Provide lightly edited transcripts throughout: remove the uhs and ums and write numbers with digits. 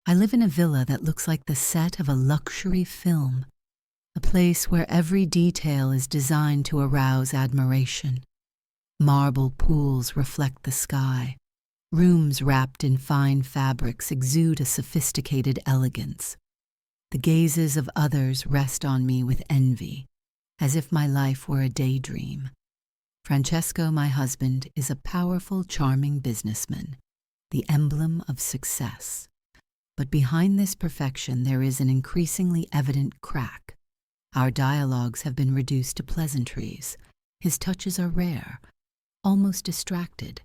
I live in a villa that looks like the set of a luxury film, a place where every detail is designed to arouse admiration. Marble pools reflect the sky. Rooms wrapped in fine fabrics exude a sophisticated elegance. The gazes of others rest on me with envy, as if my life were a daydream. Francesco, my husband, is a powerful, charming businessman, the emblem of success. But behind this perfection there is an increasingly evident crack. Our dialogues have been reduced to pleasantries. His touches are rare, almost distracted.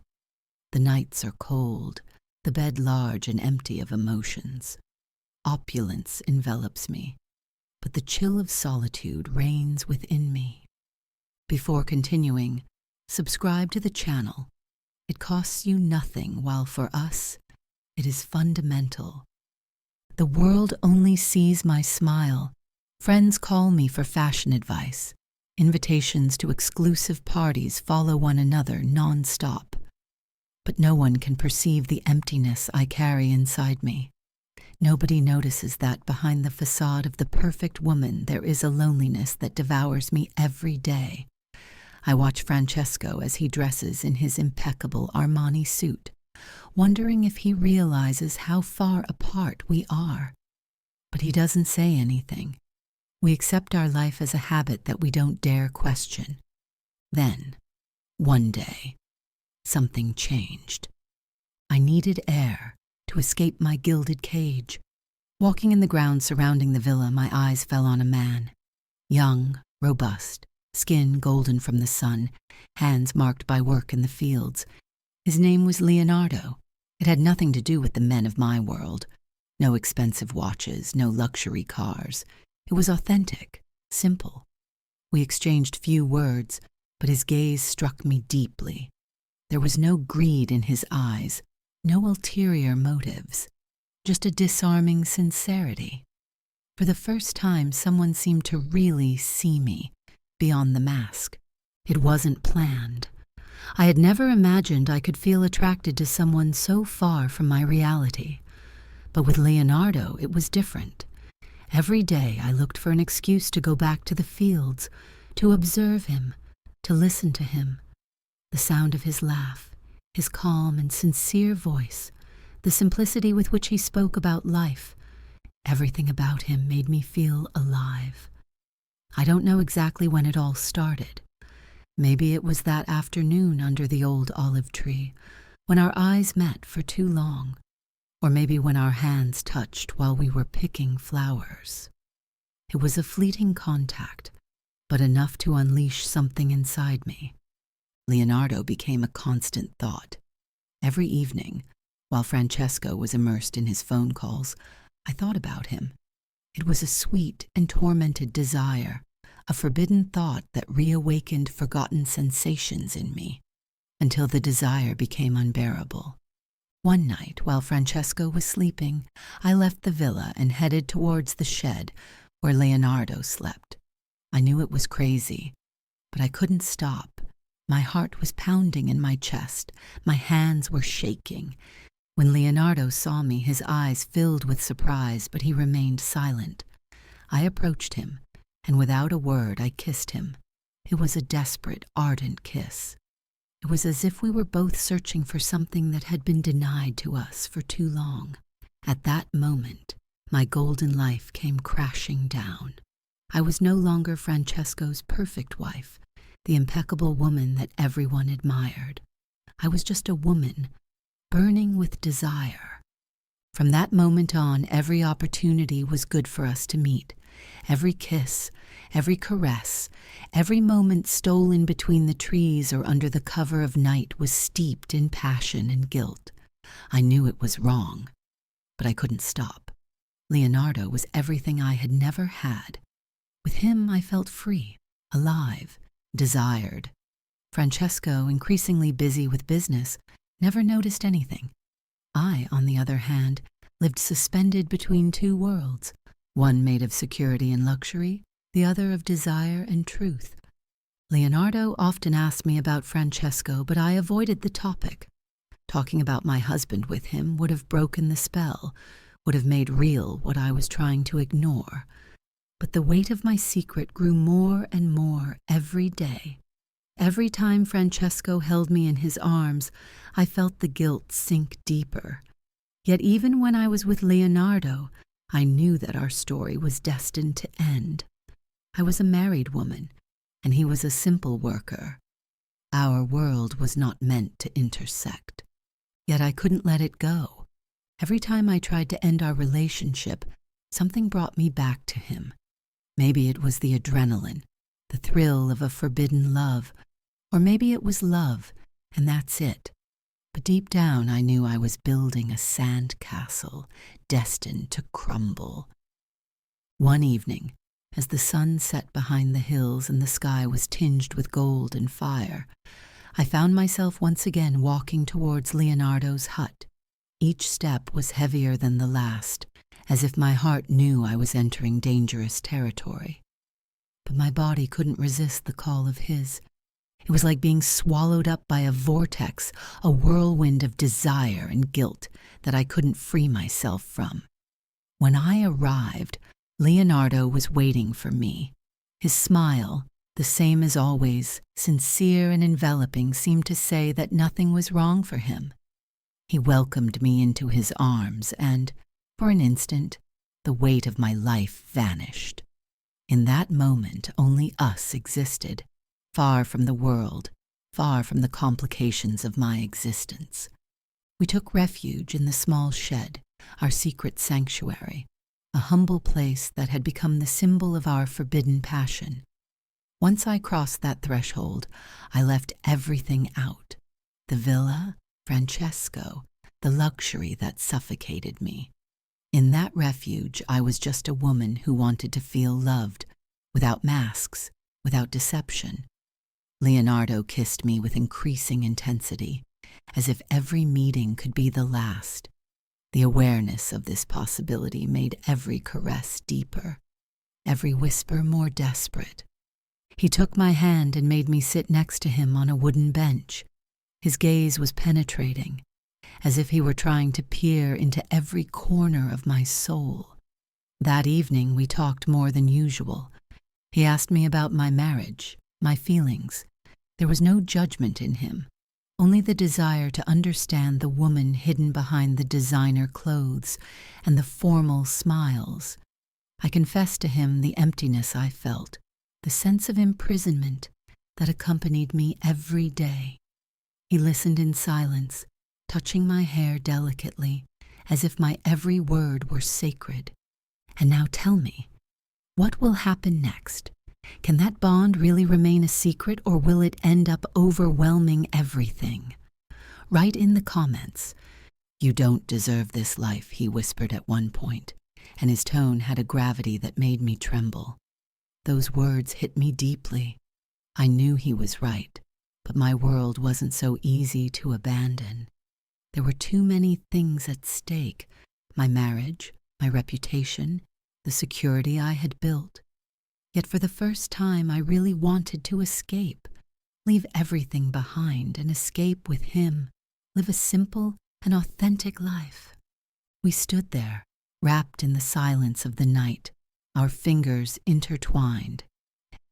The nights are cold, the bed large and empty of emotions. Opulence envelops me, but the chill of solitude reigns within me. Before continuing, subscribe to the channel. It costs you nothing, while for us, it is fundamental. The world only sees my smile. Friends call me for fashion advice. Invitations to exclusive parties follow one another non-stop. But no one can perceive the emptiness I carry inside me. Nobody notices that behind the facade of the perfect woman there is a loneliness that devours me every day. I watch Francesco as he dresses in his impeccable Armani suit, wondering if he realizes how far apart we are. But he doesn't say anything. We accept our life as a habit that we don't dare question. Then, one day, something changed. I needed air to escape my gilded cage. Walking in the grounds surrounding the villa, my eyes fell on a man. Young, robust, skin golden from the sun, hands marked by work in the fields. His name was Leonardo. It had nothing to do with the men of my world. No expensive watches, no luxury cars. It was authentic, simple. We exchanged few words, but his gaze struck me deeply. There was no greed in his eyes, no ulterior motives, just a disarming sincerity. For the first time, someone seemed to really see me, beyond the mask. It wasn't planned. I had never imagined I could feel attracted to someone so far from my reality. But with Leonardo, it was different. Every day I looked for an excuse to go back to the fields, to observe him, to listen to him. The sound of his laugh, his calm and sincere voice, the simplicity with which he spoke about life, everything about him made me feel alive. I don't know exactly when it all started. Maybe it was that afternoon under the old olive tree, when our eyes met for too long, or maybe when our hands touched while we were picking flowers. It was a fleeting contact, but enough to unleash something inside me. Leonardo became a constant thought. Every evening, while Francesco was immersed in his phone calls, I thought about him. It was a sweet and tormented desire, a forbidden thought that reawakened forgotten sensations in me, until the desire became unbearable. One night, while Francesco was sleeping, I left the villa and headed towards the shed where Leonardo slept. I knew it was crazy, but I couldn't stop. My heart was pounding in my chest. My hands were shaking. When Leonardo saw me, his eyes filled with surprise, but he remained silent. I approached him, and without a word I kissed him. It was a desperate, ardent kiss. It was as if we were both searching for something that had been denied to us for too long. At that moment, my golden life came crashing down. I was no longer Francesco's perfect wife, the impeccable woman that everyone admired. I was just a woman, burning with desire. From that moment on, every opportunity was good for us to meet. Every kiss, every caress, every moment stolen between the trees or under the cover of night was steeped in passion and guilt. I knew it was wrong, but I couldn't stop. Leonardo was everything I had never had. With him, I felt free, alive, desired. Francesco, increasingly busy with business, never noticed anything. I, on the other hand, lived suspended between two worlds, one made of security and luxury, the other of desire and truth. Leonardo often asked me about Francesco, but I avoided the topic. Talking about my husband with him would have broken the spell, would have made real what I was trying to ignore. But the weight of my secret grew more and more every day. Every time Francesco held me in his arms, I felt the guilt sink deeper. Yet even when I was with Leonardo, I knew that our story was destined to end. I was a married woman, and he was a simple worker. Our world was not meant to intersect. Yet I couldn't let it go. Every time I tried to end our relationship, something brought me back to him. Maybe it was the adrenaline, the thrill of a forbidden love, or maybe it was love, and that's it. But deep down I knew I was building a sand castle destined to crumble. One evening, as the sun set behind the hills and the sky was tinged with gold and fire, I found myself once again walking towards Leonardo's hut. Each step was heavier than the last, as if my heart knew I was entering dangerous territory. But my body couldn't resist the call of his. It was like being swallowed up by a vortex, a whirlwind of desire and guilt that I couldn't free myself from. When I arrived, Leonardo was waiting for me. His smile, the same as always, sincere and enveloping, seemed to say that nothing was wrong for him. He welcomed me into his arms and, for an instant, the weight of my life vanished. In that moment, only us existed, far from the world, far from the complications of my existence. We took refuge in the small shed, our secret sanctuary, a humble place that had become the symbol of our forbidden passion. Once I crossed that threshold, I left everything out: the villa, Francesco, the luxury that suffocated me. In that refuge, I was just a woman who wanted to feel loved, without masks, without deception. Leonardo kissed me with increasing intensity, as if every meeting could be the last. The awareness of this possibility made every caress deeper, every whisper more desperate. He took my hand and made me sit next to him on a wooden bench. His gaze was penetrating, as if he were trying to peer into every corner of my soul. That evening we talked more than usual. He asked me about my marriage, my feelings. There was no judgment in him, only the desire to understand the woman hidden behind the designer clothes and the formal smiles. I confessed to him the emptiness I felt, the sense of imprisonment that accompanied me every day. He listened in silence, touching my hair delicately, as if my every word were sacred. And now tell me, what will happen next? Can that bond really remain a secret, or will it end up overwhelming everything? Write in the comments. "You don't deserve this life," he whispered at one point, and his tone had a gravity that made me tremble. Those words hit me deeply. I knew he was right, but my world wasn't so easy to abandon. There were too many things at stake: my marriage, my reputation, the security I had built. Yet for the first time I really wanted to escape, leave everything behind and escape with him, live a simple and authentic life. We stood there, wrapped in the silence of the night, our fingers intertwined.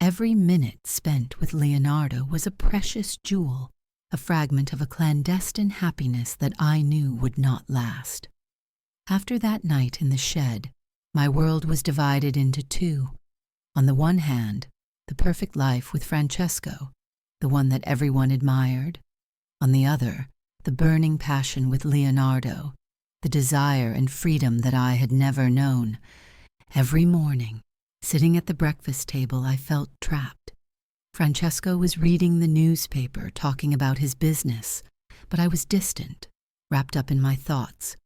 Every minute spent with Leonardo was a precious jewel, a fragment of a clandestine happiness that I knew would not last. After that night in the shed, my world was divided into two. On the one hand, the perfect life with Francesco, the one that everyone admired. On the other, the burning passion with Leonardo, the desire and freedom that I had never known. Every morning, sitting at the breakfast table, I felt trapped. Francesco was reading the newspaper, talking about his business, but I was distant, wrapped up in my thoughts.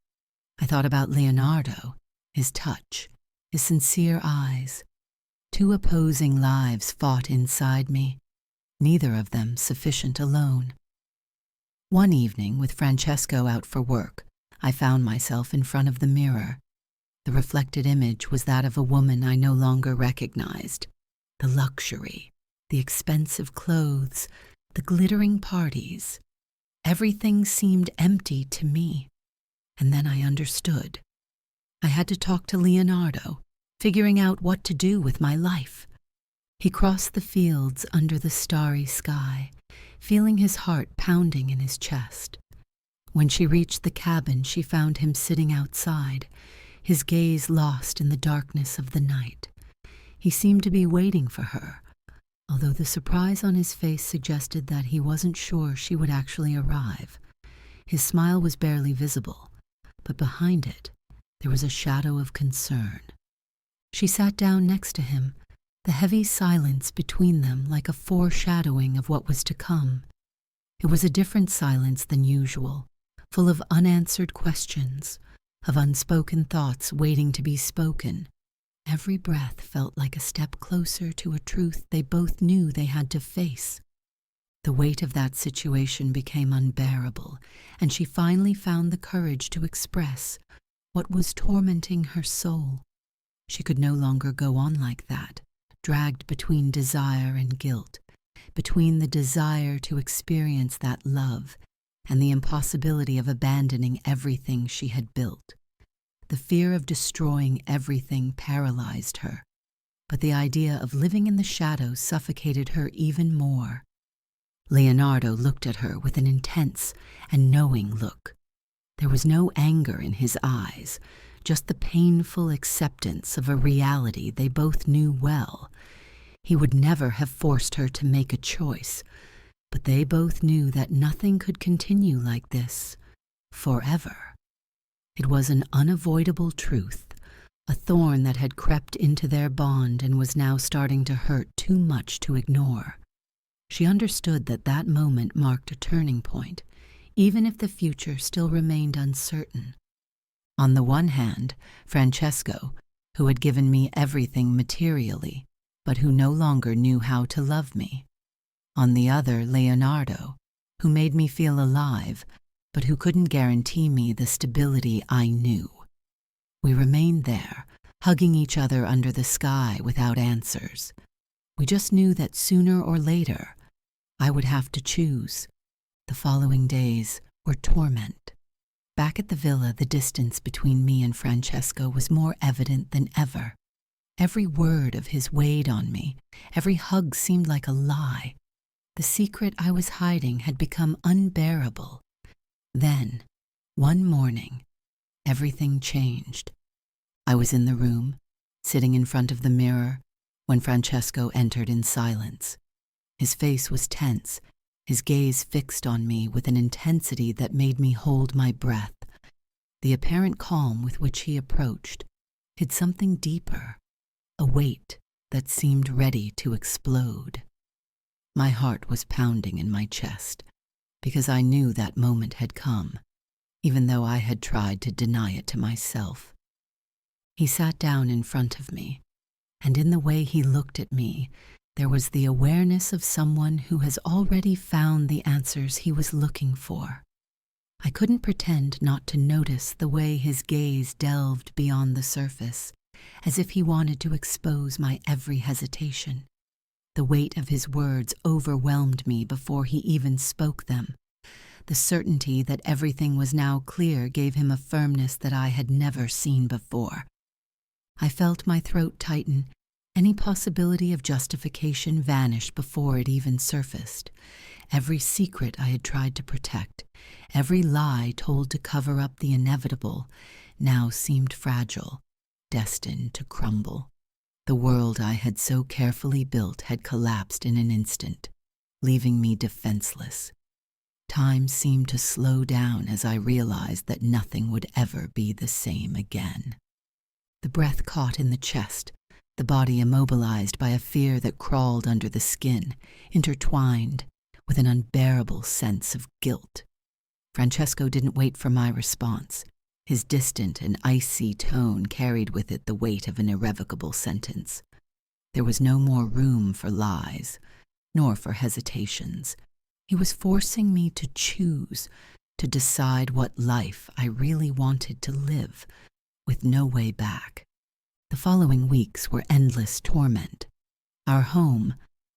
I thought about Leonardo, his touch, his sincere eyes. Two opposing lives fought inside me, neither of them sufficient alone. One evening, with Francesco out for work, I found myself in front of the mirror. The reflected image was that of a woman I no longer recognized. The luxury, the expensive clothes, the glittering parties. Everything seemed empty to me. And then I understood. I had to talk to Leonardo, figuring out what to do with my life. He crossed the fields under the starry sky, feeling his heart pounding in his chest. When she reached the cabin, she found him sitting outside, his gaze lost in the darkness of the night. He seemed to be waiting for her, although the surprise on his face suggested that he wasn't sure she would actually arrive. His smile was barely visible, but behind it, there was a shadow of concern. She sat down next to him, the heavy silence between them like a foreshadowing of what was to come. It was a different silence than usual, full of unanswered questions, of unspoken thoughts waiting to be spoken. Every breath felt like a step closer to a truth they both knew they had to face. The weight of that situation became unbearable, and she finally found the courage to express what was tormenting her soul. She could no longer go on like that, dragged between desire and guilt, between the desire to experience that love and the impossibility of abandoning everything she had built. The fear of destroying everything paralyzed her, but the idea of living in the shadows suffocated her even more. Leonardo looked at her with an intense and knowing look. There was no anger in his eyes, just the painful acceptance of a reality they both knew well. He would never have forced her to make a choice, but they both knew that nothing could continue like this forever. It was an unavoidable truth, a thorn that had crept into their bond and was now starting to hurt too much to ignore. She understood that that moment marked a turning point, even if the future still remained uncertain. On the one hand, Francesco, who had given me everything materially, but who no longer knew how to love me. On the other, Leonardo, who made me feel alive, but who couldn't guarantee me the stability I knew. We remained there, hugging each other under the sky without answers. We just knew that sooner or later, I would have to choose. The following days were torment. Back at the villa, the distance between me and Francesco was more evident than ever. Every word of his weighed on me. Every hug seemed like a lie. The secret I was hiding had become unbearable. Then, one morning, everything changed. I was in the room, sitting in front of the mirror, when Francesco entered in silence. His face was tense, his gaze fixed on me with an intensity that made me hold my breath. The apparent calm with which he approached hid something deeper, a weight that seemed ready to explode. My heart was pounding in my chest, because I knew that moment had come, even though I had tried to deny it to myself. He sat down in front of me, and in the way he looked at me, there was the awareness of someone who has already found the answers he was looking for. I couldn't pretend not to notice the way his gaze delved beyond the surface, as if he wanted to expose my every hesitation. The weight of his words overwhelmed me before he even spoke them. The certainty that everything was now clear gave him a firmness that I had never seen before. I felt my throat tighten. Any possibility of justification vanished before it even surfaced. Every secret I had tried to protect, every lie told to cover up the inevitable, now seemed fragile, destined to crumble. The world I had so carefully built had collapsed in an instant, leaving me defenseless. Time seemed to slow down as I realized that nothing would ever be the same again. The breath caught in the chest, the body immobilized by a fear that crawled under the skin, intertwined with an unbearable sense of guilt. Francesco didn't wait for my response. His distant and icy tone carried with it the weight of an irrevocable sentence. There was no more room for lies, nor for hesitations. He was forcing me to choose, to decide what life I really wanted to live, with no way back. The following weeks were endless torment. Our home,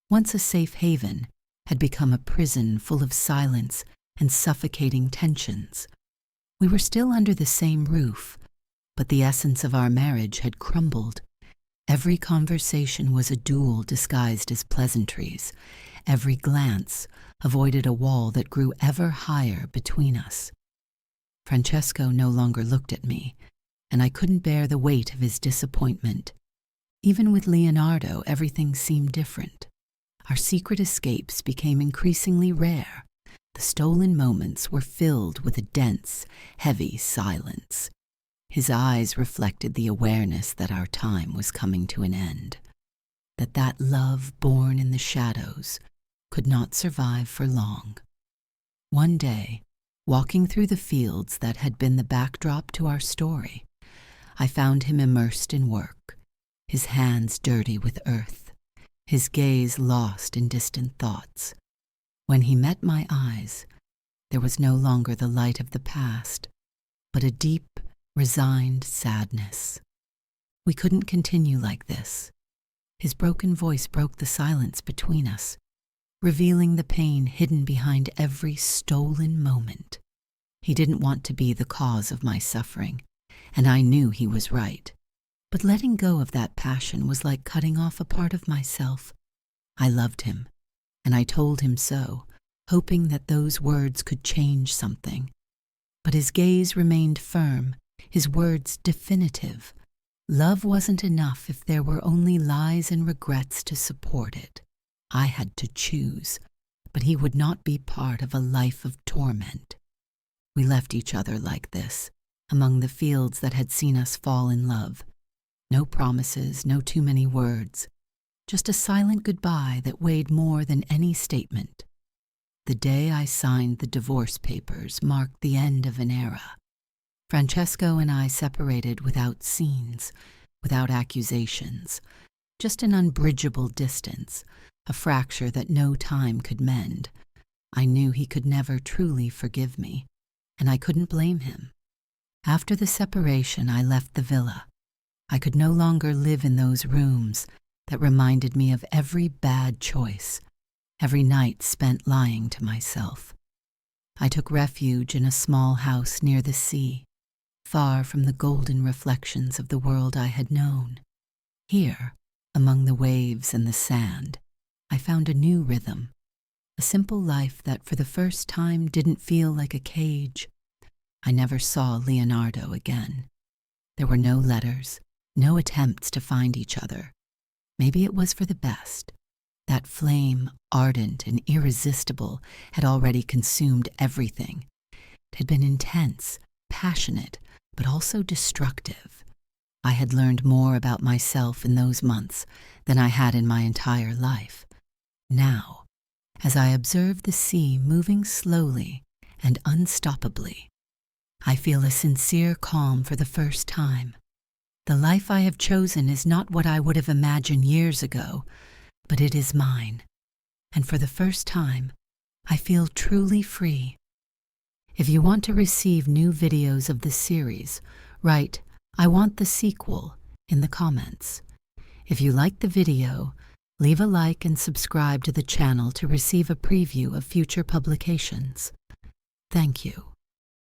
once a safe haven, had become a prison full of silence and suffocating tensions. We were still under the same roof, but the essence of our marriage had crumbled. Every conversation was a duel disguised as pleasantries. Every glance avoided a wall that grew ever higher between us. Francesco no longer looked at me, and I couldn't bear the weight of his disappointment. Even with Leonardo, everything seemed different. Our secret escapes became increasingly rare. The stolen moments were filled with a dense, heavy silence. His eyes reflected the awareness that our time was coming to an end, that love born in the shadows could not survive for long. One day, walking through the fields that had been the backdrop to our story, I found him immersed in work, his hands dirty with earth, his gaze lost in distant thoughts. When he met my eyes, there was no longer the light of the past, but a deep, resigned sadness. We couldn't continue like this. His broken voice broke the silence between us, revealing the pain hidden behind every stolen moment. He didn't want to be the cause of my suffering, and I knew he was right. But letting go of that passion was like cutting off a part of myself. I loved him, and I told him so, hoping that those words could change something. But his gaze remained firm, his words definitive. Love wasn't enough if there were only lies and regrets to support it. I had to choose, but he would not be part of a life of torment. We left each other like this, among the fields that had seen us fall in love. No promises, no too many words, just a silent goodbye that weighed more than any statement. The day I signed the divorce papers marked the end of an era. Francesco and I separated without scenes, without accusations, just an unbridgeable distance, a fracture that no time could mend. I knew he could never truly forgive me, and I couldn't blame him. After the separation, I left the villa. I could no longer live in those rooms that reminded me of every bad choice, every night spent lying to myself. I took refuge in a small house near the sea, far from the golden reflections of the world I had known. Here, among the waves and the sand, I found a new rhythm, a simple life that for the first time didn't feel like a cage. I never saw Leonardo again. There were no letters, no attempts to find each other. Maybe it was for the best. That flame, ardent and irresistible, had already consumed everything. It had been intense, passionate, but also destructive. I had learned more about myself in those months than I had in my entire life. Now, as I observe the sea moving slowly and unstoppably, I feel a sincere calm for the first time. The life I have chosen is not what I would have imagined years ago, but it is mine, and for the first time, I feel truly free. If you want to receive new videos of this series, write, "I want the sequel," in the comments. If you like the video, leave a like and subscribe to the channel to receive a preview of future publications. Thank you.